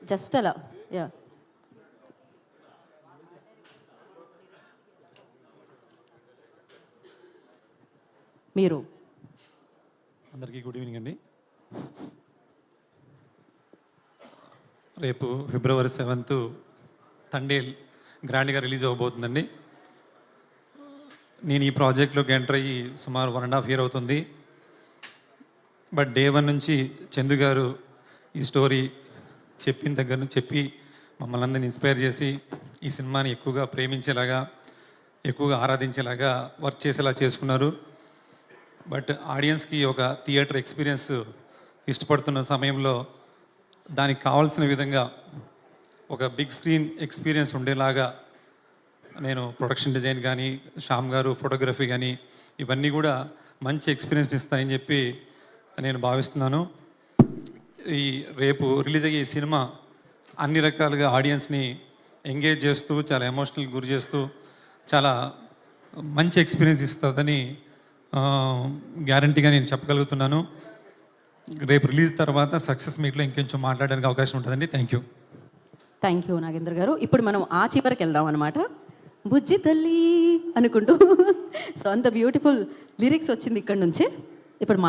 Just అలా yeah. మీరు అందరికీ గుడ్ ఈవినింగ్ అండి. రేపు February 7th తండేల్ గ్రాండ్గా రిలీజ్ అవ్వబోతుందండి. నేను ఈ ప్రాజెక్ట్లోకి ఎంటర్ అయ్యి సుమారు 1.5 years అవుతుంది. బట్ డే 1 నుంచి చందు గారు ఈ స్టోరీ చెప్పిన దగ్గర నుంచి చెప్పి మమ్మల్ని అందరిని ఇన్స్పైర్ చేసి ఈ సినిమాని ఎక్కువగా ప్రేమించేలాగా, ఎక్కువగా ఆరాధించేలాగా వర్క్ చేసేలా చేసుకున్నారు. బట్ ఆడియన్స్కి ఒక థియేటర్ ఎక్స్పీరియన్స్ ఇష్టపడుతున్న సమయంలో దానికి కావాల్సిన విధంగా ఒక బిగ్ స్క్రీన్ ఎక్స్పీరియన్స్ ఉండేలాగా నేను ప్రొడక్షన్ డిజైన్ కానీ, శ్యామ్ గారు ఫోటోగ్రఫీ కానీ ఇవన్నీ కూడా మంచి ఎక్స్పీరియన్స్ ఇస్తాయని చెప్పి నేను భావిస్తున్నాను. ఈ రేపు రిలీజ్ అయ్యే ఈ సినిమా అన్ని రకాలుగా ఆడియన్స్ని ఎంగేజ్ చేస్తూ, చాలా ఎమోషనల్ గురి చేస్తూ, చాలా మంచి ఎక్స్పీరియన్స్ ఇస్తుందని గ్యారంటీగా నేను చెప్పగలుగుతున్నాను. రేపు రిలీజ్ తర్వాత సక్సెస్ మీట్లో ఇంకొంచెం మాట్లాడడానికి అవకాశం ఉంటుందండి. థ్యాంక్ యూ నాగేంద్ర గారు. ఇప్పుడు మనం ఆ చివరికి వెళ్దాం అనమాట. బుజ్జి తల్లి అనుకుంటూ సో అంత బ్యూటిఫుల్ లిరిక్స్ వచ్చింది ఇక్కడ నుంచే. ఇప్పుడు